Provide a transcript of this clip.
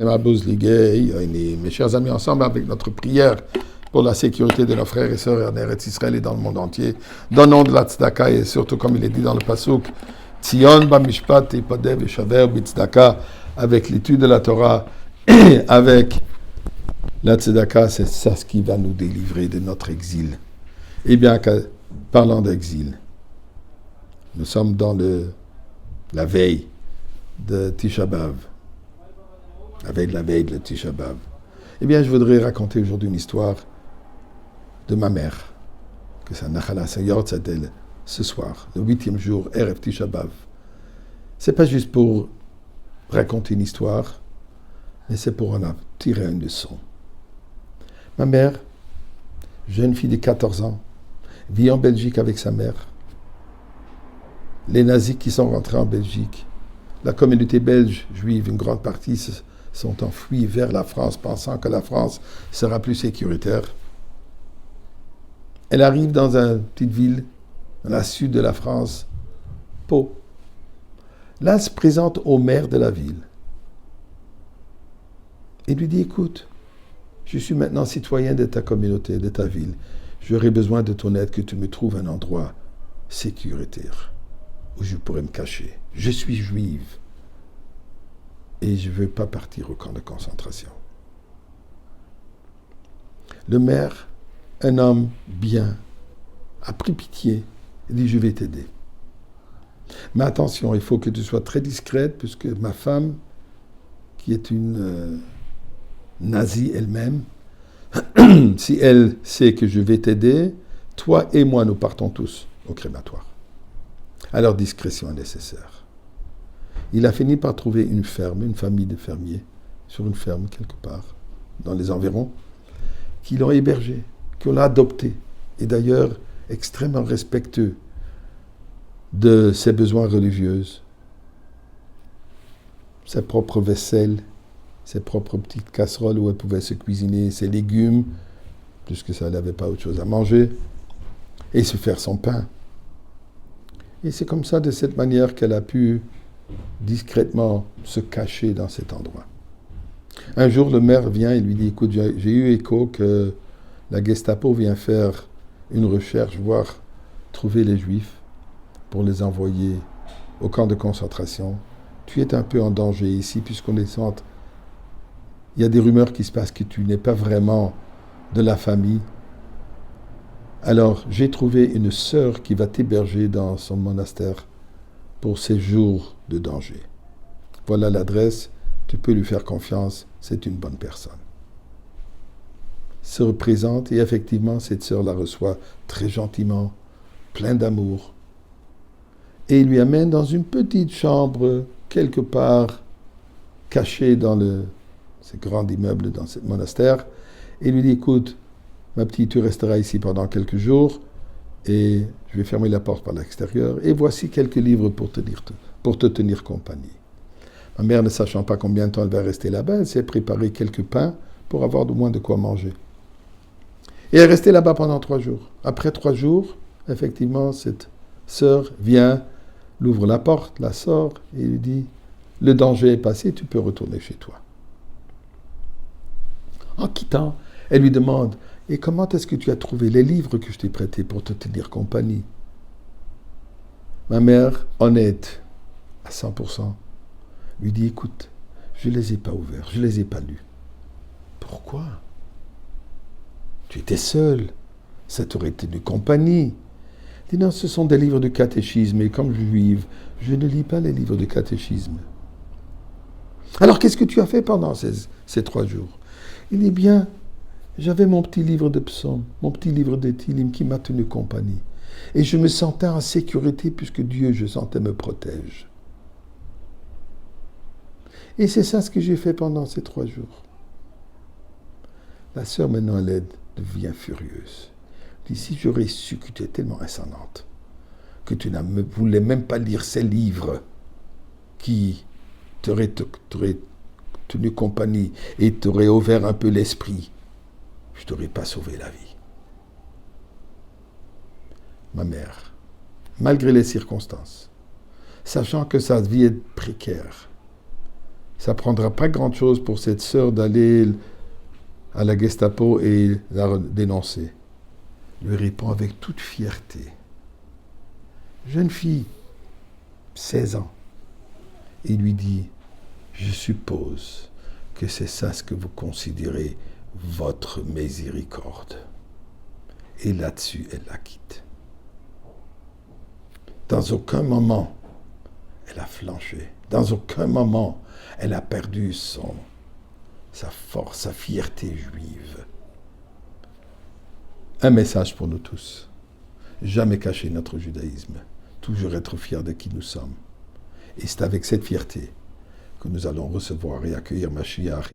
Mes chers amis, ensemble avec notre prière pour la sécurité de nos frères et sœurs en Eretz Israël et dans le monde entier, donnons de la tzedaka et surtout comme il est dit dans le pasuk, Tzion b'mishpat tipadeh v'shaver b'tzedaka, avec l'étude de la Torah et avec la tzedaka, c'est ça ce qui va nous délivrer de notre exil. Eh bien, parlant d'exil, nous sommes dans la veille de Tisha B'Av. Avec la veille de Tisha B'Av. Eh bien, je voudrais raconter aujourd'hui une histoire de ma mère, que c'est Nachala Sayort Sadel, ce soir, le 8e jour, Erev Tisha B'Av. C'est pas juste pour raconter une histoire, mais c'est pour en tirer une leçon. Ma mère, jeune fille de 14 ans, vit en Belgique avec sa mère. Les nazis qui sont rentrés en Belgique, la communauté belge juive, une grande partie, sont enfuis vers la France, pensant que la France sera plus sécuritaire. Elle arrive dans une petite ville, dans la sud de la France, Pau. Là, elle se présente au maire de la ville. Il lui dit, écoute, je suis maintenant citoyen de ta communauté, de ta ville. J'aurais besoin de ton aide, que tu me trouves un endroit sécuritaire où je pourrais me cacher. Je suis juive. Et je ne veux pas partir au camp de concentration. Le maire, un homme bien, a pris pitié et dit, je vais t'aider. Mais attention, il faut que tu sois très discrète, puisque ma femme, qui est une nazie elle-même, si elle sait que je vais t'aider, toi et moi, nous partons tous au crématoire. Alors, discrétion est nécessaire. Il a fini par trouver une ferme, une famille de fermiers, sur une ferme quelque part, dans les environs, qui l'ont hébergé, qui l'ont adopté, et d'ailleurs extrêmement respectueux de ses besoins religieux, ses propres vaisselles, ses propres petites casseroles où elle pouvait se cuisiner ses légumes, puisque ça n'avait pas autre chose à manger, et se faire son pain. Et c'est comme ça, de cette manière, qu'elle a pu discrètement se cacher dans cet endroit. Un jour, le maire vient et lui dit, écoute, j'ai eu écho que la Gestapo vient faire une recherche, voire trouver les Juifs pour les envoyer au camp de concentration. Tu es un peu en danger ici, puisqu'on est centre. Il y a des rumeurs qui se passent que tu n'es pas vraiment de la famille. Alors, j'ai trouvé une sœur qui va t'héberger dans son monastère pour ces jours de danger. Voilà l'adresse, tu peux lui faire confiance, c'est une bonne personne. Se représente et effectivement, cette sœur la reçoit très gentiment, plein d'amour. Et il lui amène dans une petite chambre, quelque part, cachée dans ce grand immeuble, dans ce monastère, et lui dit, écoute, ma petite, tu resteras ici pendant quelques jours, et je vais fermer la porte par l'extérieur, et voici quelques livres pour te tenir compagnie. Ma mère, ne sachant pas combien de temps elle va rester là-bas, elle s'est préparé quelques pains pour avoir au moins de quoi manger. Et elle est restée là-bas pendant 3 jours. Après 3 jours, effectivement, cette sœur vient, l'ouvre la porte, la sort, et lui dit, le danger est passé, tu peux retourner chez toi. En quittant, elle lui demande, et comment est-ce que tu as trouvé les livres que je t'ai prêtés pour te tenir compagnie? Ma mère, honnête, à 100%, lui dit, écoute, je ne les ai pas ouverts, je ne les ai pas lus. Pourquoi? Tu étais seul, ça t'aurait tenu compagnie. Elle dit, non, ce sont des livres de catéchisme, et comme juive, je ne lis pas les livres de catéchisme. Alors, qu'est-ce que tu as fait pendant ces 3 jours? Il dit, bien, j'avais mon petit livre de psaumes, mon petit livre de Tilim qui m'a tenu compagnie. Et je me sentais en sécurité puisque Dieu, je sentais, me protège. Et c'est ça ce que j'ai fait pendant ces 3 jours. La sœur, maintenant, elle devient furieuse. Elle dit, si j'aurais su que tu es tellement insolente, que tu ne voulais même pas lire ces livres qui t'auraient tenu compagnie et t'auraient ouvert un peu l'esprit, je ne t'aurais pas sauvé la vie. Ma mère, malgré les circonstances, sachant que sa vie est précaire, Ça ne prendra pas grand-chose pour cette sœur d'aller à la Gestapo et la dénoncer. Lui répond avec toute fierté. Jeune fille, 16 ans. Il lui dit, je suppose que c'est ça ce que vous considérez votre miséricorde. Et là-dessus, elle la quitte. Dans aucun moment, elle a flanché. Dans aucun moment, elle a perdu sa force, sa fierté juive. Un message pour nous tous. Jamais cacher notre judaïsme. Toujours être fiers de qui nous sommes. Et c'est avec cette fierté que nous allons recevoir et accueillir Mashiach.